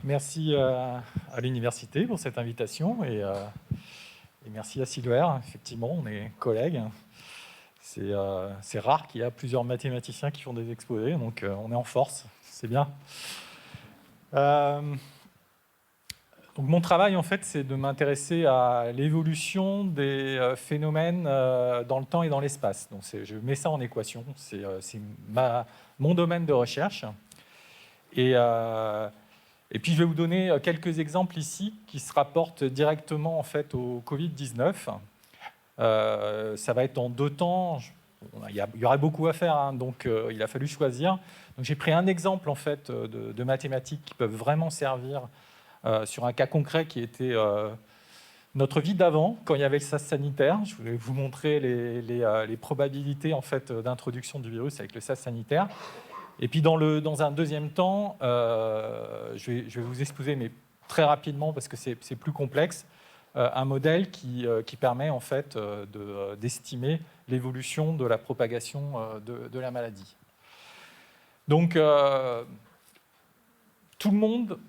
merci à l'université pour cette invitation et merci à Silver. Effectivement, on est collègues. C'est rare qu'il y ait plusieurs mathématiciens qui font des exposés, donc on est en force, c'est bien. Donc mon travail, en fait, c'est de m'intéresser à l'évolution des phénomènes dans le temps et dans l'espace. Donc je mets ça en équation, c'est mon domaine de recherche. Et puis je vais vous donner quelques exemples ici qui se rapportent directement en fait, au Covid-19. Ça va être en 2 temps. Il y aurait beaucoup à faire, hein, donc il a fallu choisir. Donc j'ai pris un exemple en fait, de mathématiques qui peuvent vraiment servir sur un cas concret qui était notre vie d'avant, quand il y avait le sas sanitaire. Je voulais vous montrer les probabilités en fait, d'introduction du virus avec le sas sanitaire. Et puis dans un deuxième temps, je vais vous exposer, mais très rapidement parce que c'est plus complexe, un modèle qui permet en fait d'estimer l'évolution de la propagation de la maladie. Donc tout le monde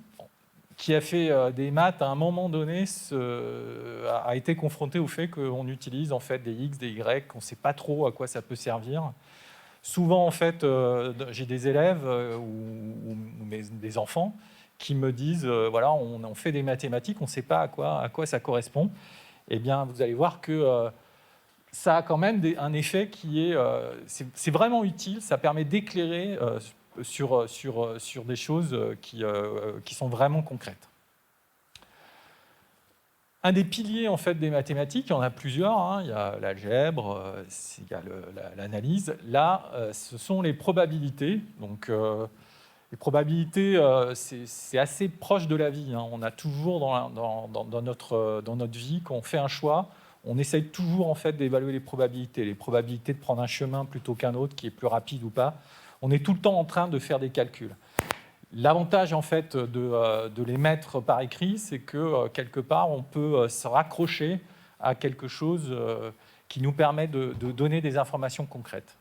qui a fait des maths à un moment donné a été confronté au fait qu'on utilise en fait des x, des y, qu'on ne sait pas trop à quoi ça peut servir. Souvent, en fait, j'ai des élèves ou des enfants qui me disent voilà, on fait des mathématiques, on ne sait pas à quoi ça correspond. Eh bien, vous allez voir que ça a quand même un effet qui est... c'est vraiment utile, ça permet d'éclairer sur des choses qui sont vraiment concrètes. Un des piliers en fait, des mathématiques, il y en a plusieurs, hein. Il y a l'algèbre, il y a l'analyse. Là, ce sont les probabilités. Donc, les probabilités, c'est assez proche de la vie, hein. On a toujours dans notre vie, quand on fait un choix, on essaye toujours en fait, d'évaluer les probabilités de prendre un chemin plutôt qu'un autre qui est plus rapide ou pas. On est tout le temps en train de faire des calculs. L'avantage en fait, de les mettre par écrit, c'est que quelque part, on peut se raccrocher à quelque chose qui nous permet de donner des informations concrètes.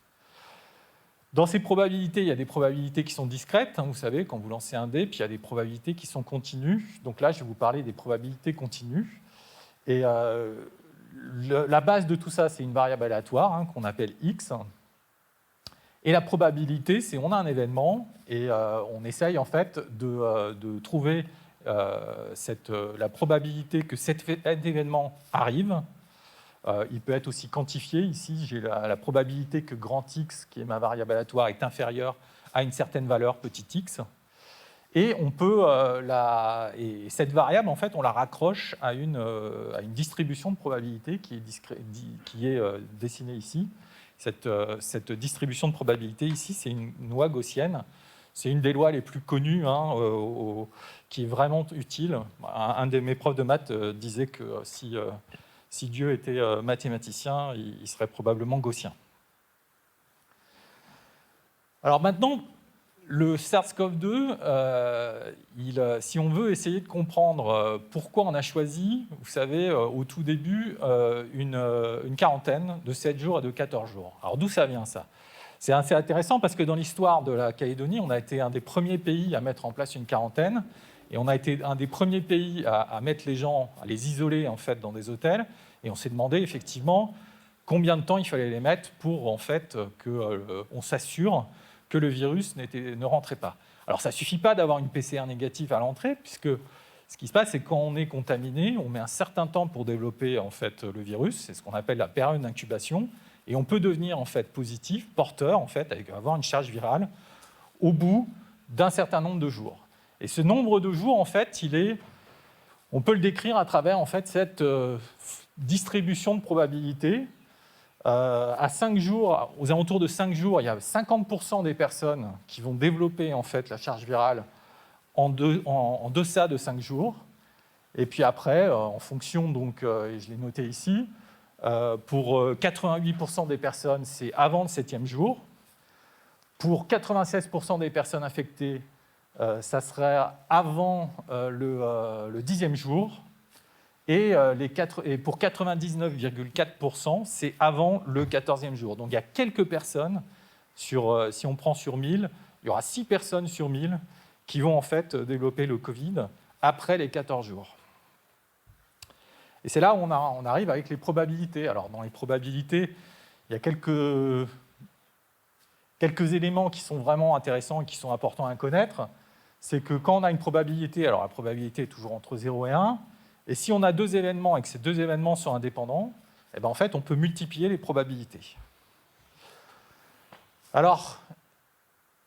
Dans ces probabilités, il y a des probabilités qui sont discrètes, hein, vous savez, quand vous lancez un dé, puis il y a des probabilités qui sont continues. Donc là, je vais vous parler des probabilités continues. Et la base de tout ça, c'est une variable aléatoire hein, qu'on appelle x. Et la probabilité, c'est on a un événement et on essaye en fait de trouver la probabilité que cet événement arrive. Il peut être aussi quantifié. Ici, j'ai la probabilité que grand X, qui est ma variable aléatoire, est inférieure à une certaine valeur petit x. Et on peut et cette variable, en fait, on la raccroche à une distribution de probabilité qui est dessinée ici. Cette distribution de probabilité ici, c'est une loi gaussienne. C'est une des lois les plus connues, hein, qui est vraiment utile. Un de mes profs de maths disait que si Dieu était mathématicien, il serait probablement gaussien. Alors maintenant, le SARS-CoV-2, si on veut essayer de comprendre pourquoi on a choisi, vous savez, au tout début, une quarantaine de 7 jours et de 14 jours. Alors d'où ça vient ça ? C'est assez intéressant parce que dans l'histoire de la Calédonie, on a été un des premiers pays à mettre en place une quarantaine et on a été un des premiers pays à mettre les gens, à les isoler en fait, dans des hôtels. Et on s'est demandé effectivement combien de temps il fallait les mettre pour en fait, qu'on s'assure que le virus ne rentrait pas. Alors ça ne suffit pas d'avoir une PCR négative à l'entrée, puisque ce qui se passe, c'est que quand on est contaminé, on met un certain temps pour développer en fait, le virus, c'est ce qu'on appelle la période d'incubation, et on peut devenir en fait, positif, porteur, en fait, avoir une charge virale au bout d'un certain nombre de jours. Et ce nombre de jours, en fait, on peut le décrire à travers en fait, cette distribution de probabilités. À 5 jours, aux alentours de 5 jours, il y a 50% des personnes qui vont développer en fait, la charge virale en deçà de 5 jours. Et puis après, en fonction, donc, et je l'ai noté ici, pour 88% des personnes, c'est avant le 7e jour. Pour 96% des personnes infectées, ça serait avant le 10e jour. Et pour 99,4%, c'est avant le 14e jour. Donc il y a quelques personnes, si on prend sur 1000, il y aura 6 personnes sur 1000 qui vont en fait développer le Covid après les 14 jours. Et c'est là où on arrive avec les probabilités. Alors, dans les probabilités, il y a quelques éléments qui sont vraiment intéressants et qui sont importants à connaître. C'est que quand on a une probabilité, alors la probabilité est toujours entre 0 et 1, et si on a deux événements et que ces deux événements sont indépendants, eh ben en fait, on peut multiplier les probabilités. Alors,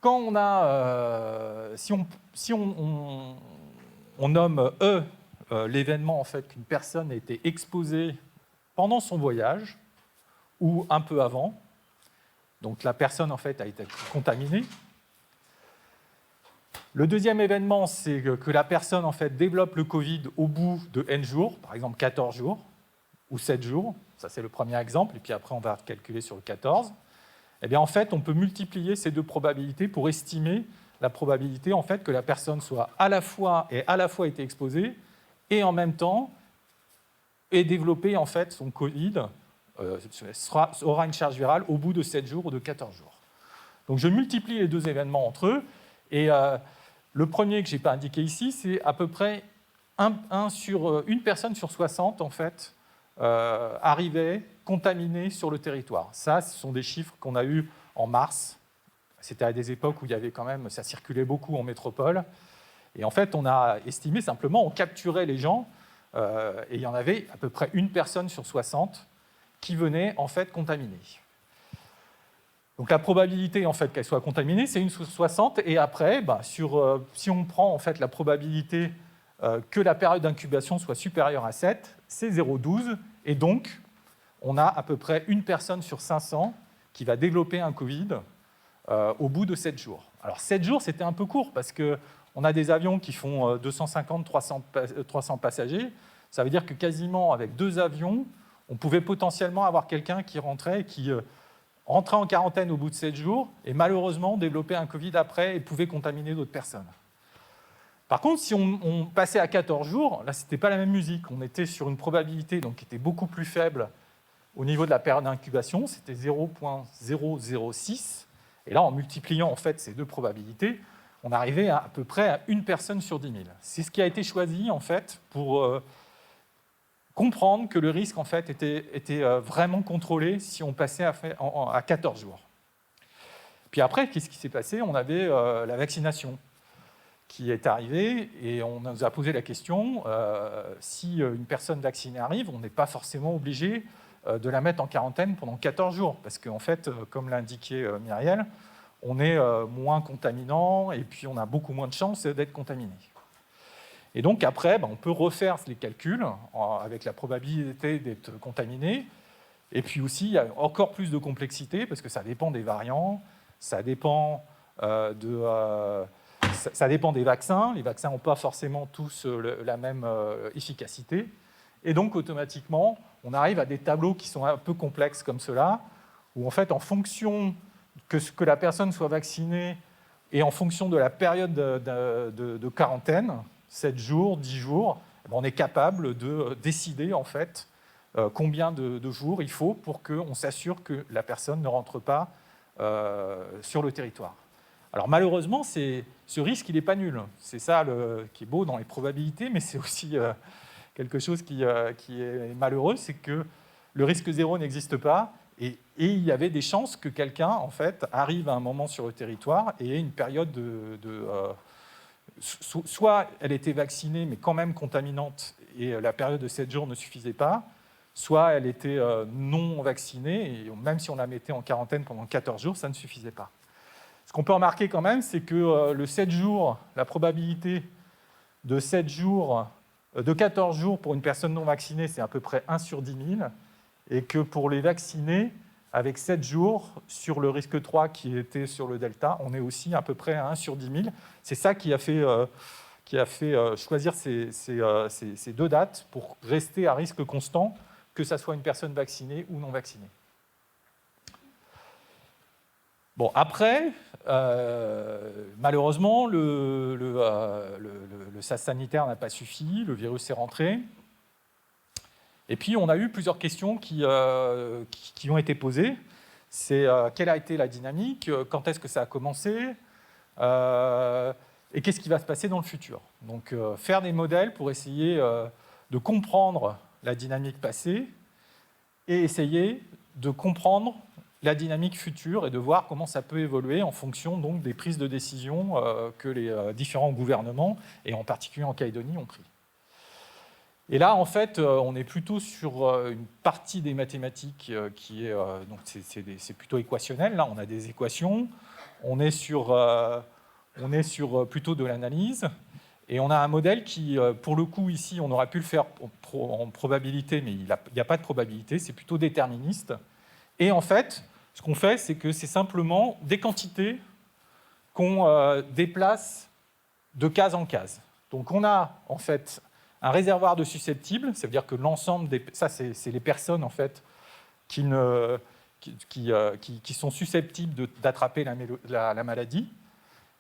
quand on a, si on nomme E l'événement en fait, qu'une personne a été exposée pendant son voyage ou un peu avant, donc la personne en fait, a été contaminée. Le deuxième événement, c'est que la personne en fait, développe le Covid au bout de N jours, par exemple 14 jours ou 7 jours. Ça, c'est le premier exemple, et puis après, on va calculer sur le 14. Eh bien, en fait, on peut multiplier ces deux probabilités pour estimer la probabilité en fait, que la personne soit à la fois été exposée et en même temps ait développé en fait, son Covid, aura une charge virale au bout de 7 jours ou de 14 jours. Donc, je multiplie les deux événements entre eux, et le premier que je n'ai pas indiqué ici, c'est à peu près une personne sur 60 en fait, arrivait contaminée sur le territoire. Ça, ce sont des chiffres qu'on a eus en mars. C'était à des époques où il y avait quand même, ça circulait beaucoup en métropole. Et en fait, on a estimé simplement, on capturait les gens, et il y en avait à peu près une personne sur 60 qui venait en fait contaminer. Donc la probabilité en fait, qu'elle soit contaminée, c'est 1 sur 60. Et après, si on prend en fait, la probabilité que la période d'incubation soit supérieure à 7, c'est 0,12. Et donc, on a à peu près une personne sur 500 qui va développer un Covid au bout de 7 jours. Alors 7 jours, c'était un peu court parce qu'on a des avions qui font 250-300 passagers. Ça veut dire que quasiment avec 2 avions, on pouvait potentiellement avoir quelqu'un qui rentrait et qui rentrait en quarantaine au bout de 7 jours et malheureusement développait un Covid après et pouvait contaminer d'autres personnes. Par contre, si on passait à 14 jours, là, ce n'était pas la même musique. On était sur une probabilité donc, qui était beaucoup plus faible au niveau de la période d'incubation, c'était 0,006. Et là, en multipliant en fait, ces deux probabilités, on arrivait à peu près à une personne sur 10 000. C'est ce qui a été choisi en fait, pour comprendre que le risque en fait, était vraiment contrôlé si on passait à 14 jours. Puis après, qu'est-ce qui s'est passé? On avait la vaccination qui est arrivée et on nous a posé la question, si une personne vaccinée arrive, on n'est pas forcément obligé de la mettre en quarantaine pendant 14 jours. Parce qu'en fait, comme l'indiquait Myriel, on est moins contaminant et puis on a beaucoup moins de chances d'être contaminé. Et donc après, on peut refaire les calculs avec la probabilité d'être contaminé. Et puis aussi, il y a encore plus de complexité parce que ça dépend des variants, ça dépend des vaccins. Les vaccins n'ont pas forcément tous la même efficacité. Et donc, automatiquement, on arrive à des tableaux qui sont un peu complexes comme cela, où en fait, en fonction que la personne soit vaccinée et en fonction de la période de quarantaine, 7 jours, 10 jours, on est capable de décider en fait combien de jours il faut pour qu'on s'assure que la personne ne rentre pas sur le territoire. Alors malheureusement, ce risque, il n'est pas nul. C'est ça qui est beau dans les probabilités, mais c'est aussi quelque chose qui est malheureux, c'est que le risque zéro n'existe pas, et il y avait des chances que quelqu'un, en fait, arrive à un moment sur le territoire et ait une période soit elle était vaccinée, mais quand même contaminante, et la période de 7 jours ne suffisait pas, soit elle était non vaccinée, et même si on la mettait en quarantaine pendant 14 jours, ça ne suffisait pas. Ce qu'on peut remarquer quand même, c'est que le 7 jours, la probabilité de 7 jours, de 14 jours pour une personne non vaccinée, c'est à peu près 1 sur 10 000, et que pour les vaccinés, avec 7 jours, sur le risque 3 qui était sur le delta, on est aussi à peu près à 1 sur 10 000. C'est ça qui a fait choisir ces deux dates pour rester à risque constant, que ça soit une personne vaccinée ou non vaccinée. Bon, après, malheureusement, le sas sanitaire n'a pas suffi, le virus est rentré. Et puis, on a eu plusieurs questions qui ont été posées. C'est quelle a été la dynamique? Quand est-ce que ça a commencé? et qu'est-ce qui va se passer dans le futur. Donc faire des modèles pour essayer de comprendre la dynamique passée et essayer de comprendre la dynamique future et de voir comment ça peut évoluer en fonction donc, des prises de décision que les différents gouvernements, et en particulier en Calédonie, ont pris. Et là, en fait, on est plutôt sur une partie des mathématiques qui est... donc c'est plutôt équationnel. Là, on a des équations. On est sur plutôt de l'analyse. Et on a un modèle qui, pour le coup, ici, on aurait pu le faire en probabilité, mais il n'y a pas de probabilité. C'est plutôt déterministe. Et en fait, ce qu'on fait, c'est que c'est simplement des quantités qu'on déplace de case en case. Donc on a, en fait, un réservoir de susceptibles, ça veut dire que l'ensemble des... Ça, c'est les personnes, en fait, qui sont susceptibles d'attraper la maladie.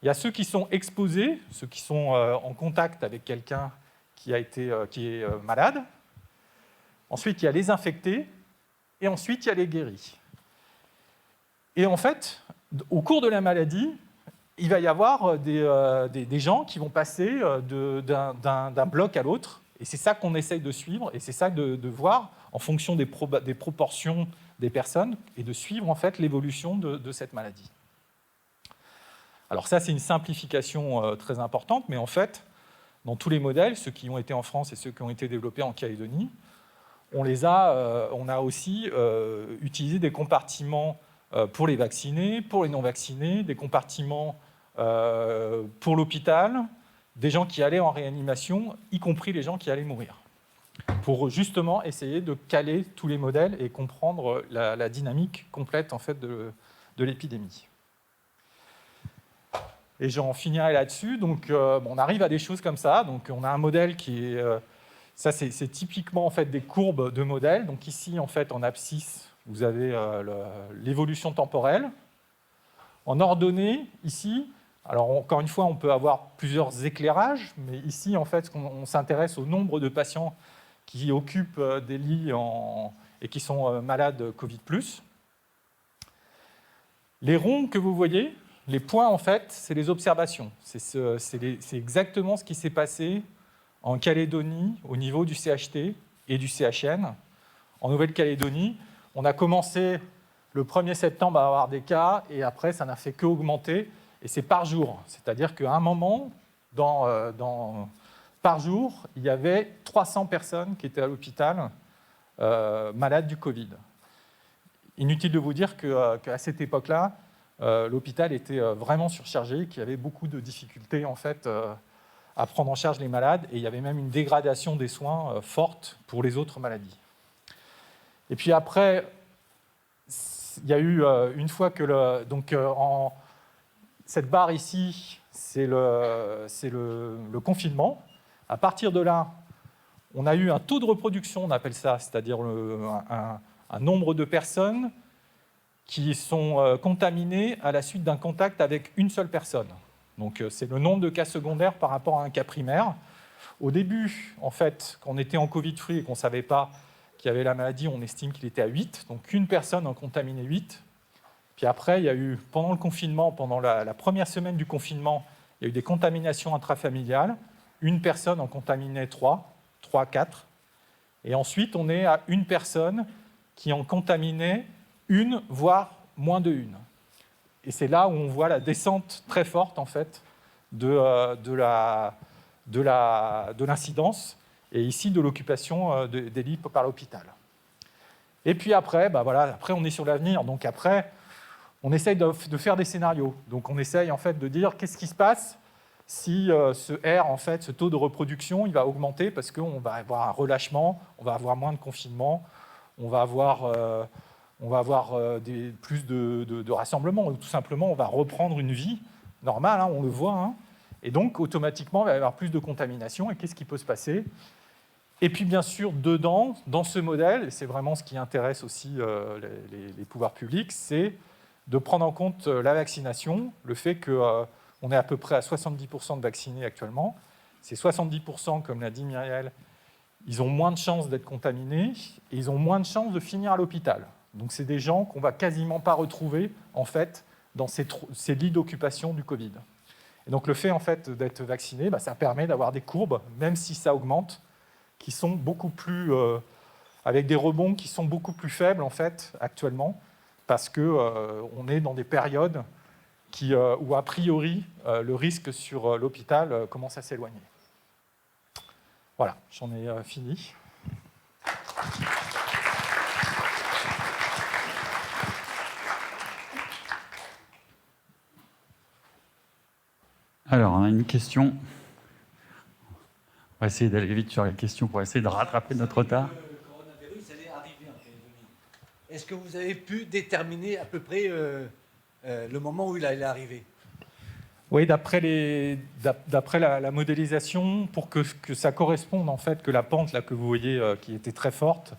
Il y a ceux qui sont exposés, ceux qui sont en contact avec quelqu'un qui est malade. Ensuite, il y a les infectés. Et ensuite, il y a les guéris. Et en fait, au cours de la maladie, il va y avoir des gens qui vont passer d'un bloc à l'autre. Et c'est ça qu'on essaye de suivre, et c'est ça de voir en fonction des proportions des personnes, et de suivre en fait l'évolution de cette maladie. Alors ça, c'est une simplification très importante, mais en fait, dans tous les modèles, ceux qui ont été en France et ceux qui ont été développés en Calédonie, on a aussi utilisé des compartiments pour les vaccinés, pour les non-vaccinés, des compartiments pour l'hôpital, des gens qui allaient en réanimation, y compris les gens qui allaient mourir, pour justement essayer de caler tous les modèles et comprendre la dynamique complète en fait, de l'épidémie. Et j'en finirai là-dessus. Donc, on arrive à des choses comme ça. Donc, on a un modèle qui est... ça, c'est typiquement en fait, des courbes de modèles. Donc ici, en fait, en abscisse, vous avez l'évolution temporelle. En ordonnée, ici, alors encore une fois, on peut avoir plusieurs éclairages, mais ici, en fait, on s'intéresse au nombre de patients qui occupent des lits et qui sont malades Covid+. Les ronds que vous voyez, les points, en fait, c'est les observations. C'est exactement ce qui s'est passé en Calédonie, au niveau du CHT et du CHN. En Nouvelle-Calédonie, on a commencé le 1er septembre à avoir des cas, et après, ça n'a fait qu'augmenter, et c'est par jour. C'est-à-dire qu'à un moment, par jour, il y avait 300 personnes qui étaient à l'hôpital malades du Covid. Inutile de vous dire qu'à cette époque-là, l'hôpital était vraiment surchargé, qu'il y avait beaucoup de difficultés, en fait, à prendre en charge les malades, et il y avait même une dégradation des soins forte pour les autres maladies. Et puis après, il y a eu, une fois que cette barre ici, c'est le confinement. À partir de là, on a eu un taux de reproduction, on appelle ça, c'est-à-dire un nombre de personnes qui sont contaminées à la suite d'un contact avec une seule personne. Donc, c'est le nombre de cas secondaires par rapport à un cas primaire. Au début, en fait, quand on était en Covid-free et qu'on ne savait pas qu'il y avait la maladie, on estime qu'il était à 8. Donc, une personne en contaminait 8. Puis après, il y a eu, pendant le confinement, pendant la première semaine du confinement, il y a eu des contaminations intrafamiliales. Une personne en contaminait 3, 4. Et ensuite, on est à une personne qui en contaminait une, voire moins de une. Et c'est là où on voit la descente très forte, en fait, de l'incidence, et ici de l'occupation des lits par l'hôpital. Et puis après, après on est sur l'avenir. Donc après, on essaye de faire des scénarios. Donc on essaye en fait de dire qu'est-ce qui se passe si ce R, en fait, ce taux de reproduction, il va augmenter parce qu'on va avoir un relâchement, on va avoir moins de confinement, on va avoir plus de rassemblements, ou tout simplement on va reprendre une vie normale, hein, on le voit, hein, et donc automatiquement il va y avoir plus de contamination, et qu'est-ce qui peut se passer? Et puis bien sûr, dedans, dans ce modèle, et c'est vraiment ce qui intéresse aussi les pouvoirs publics, c'est de prendre en compte la vaccination, le fait qu'on est à peu près à 70% de vaccinés actuellement. Ces 70%, comme l'a dit Myriel, ils ont moins de chances d'être contaminés, et ils ont moins de chances de finir à l'hôpital. Donc c'est des gens qu'on ne va quasiment pas retrouver en fait, dans ces lits d'occupation du Covid. Et donc le fait en fait, d'être vacciné, ça permet d'avoir des courbes, même si ça augmente, qui sont beaucoup plus, avec des rebonds qui sont beaucoup plus faibles en fait, actuellement, parce qu'on est dans des périodes où a priori le risque sur l'hôpital commence à s'éloigner. Voilà, j'en ai fini. Alors, on a une question. On va essayer d'aller vite sur les questions pour essayer de rattraper notre retard. Le coronavirus allait arriver en Calédonie. Est-ce que vous avez pu déterminer à peu près le moment où il allait arriver? Oui, d'après la modélisation, pour que ça corresponde, en fait, que la pente là, que vous voyez, qui était très forte,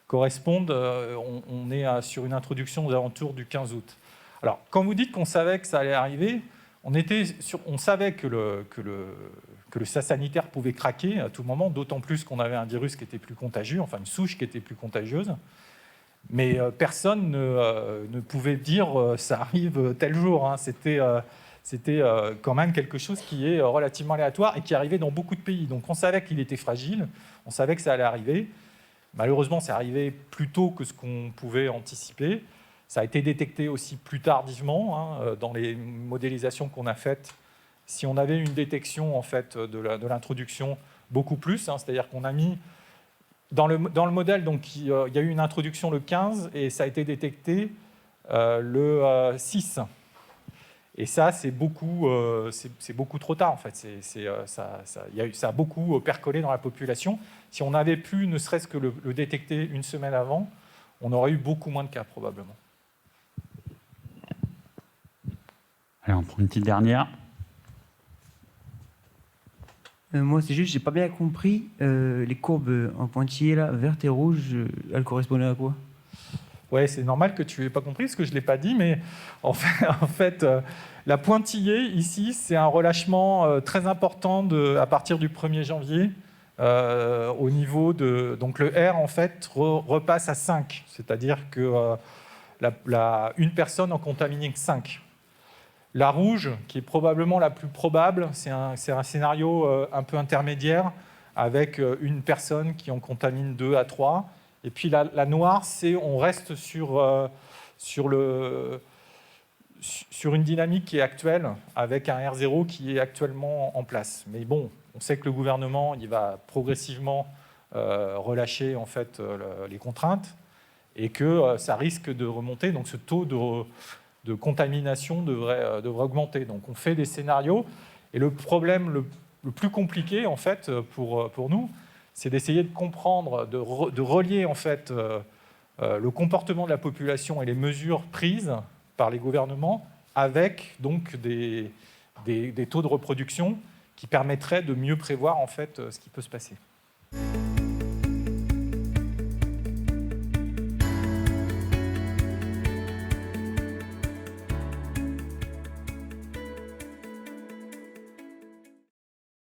corresponde, on est sur une introduction aux alentours du 15 août. Alors, quand vous dites qu'on savait que ça allait arriver, on savait que le SAS sanitaire pouvait craquer à tout moment, d'autant plus qu'on avait un virus qui était plus contagieux, enfin une souche qui était plus contagieuse. Mais personne ne pouvait dire ça arrive tel jour. Hein. C'était quand même quelque chose qui est relativement aléatoire et qui arrivait dans beaucoup de pays. Donc on savait qu'il était fragile, on savait que ça allait arriver. Malheureusement, c'est arrivé plus tôt que ce qu'on pouvait anticiper. Ça a été détecté aussi plus tardivement dans les modélisations qu'on a faites. Si on avait une détection en fait, de l'introduction beaucoup plus, c'est-à-dire qu'on a mis dans le modèle, donc, il y a eu une introduction le 15 et ça a été détecté le 6. Et ça, c'est beaucoup trop tard en fait. Ça a beaucoup percolé dans la population. Si on avait pu ne serait-ce que le détecter une semaine avant, on aurait eu beaucoup moins de cas probablement. Allez, on prend une petite dernière. Moi, c'est juste, j'ai pas bien compris, les courbes en pointillés, là, vertes et rouges, elles correspondaient à quoi? Ouais, c'est normal que tu n'aies pas compris, parce que je ne l'ai pas dit, mais en fait la pointillée, ici, c'est un relâchement très important à partir du 1er janvier, au niveau de... Donc le R, en fait, repasse à 5, c'est-à-dire que une personne en contamine 5. La rouge, qui est probablement la plus probable, c'est un scénario un peu intermédiaire, avec une personne qui en contamine 2 à 3. Et puis la noire, on reste sur une dynamique qui est actuelle, avec un R0 qui est actuellement en place. Mais bon, on sait que le gouvernement il va progressivement relâcher en fait, les contraintes, et que ça risque de remonter. Donc ce taux de contamination devrait augmenter. Donc on fait des scénarios, et le problème le plus compliqué en fait, pour nous, c'est d'essayer de comprendre, de relier en fait, le comportement de la population et les mesures prises par les gouvernements avec donc, des taux de reproduction qui permettraient de mieux prévoir en fait, ce qui peut se passer.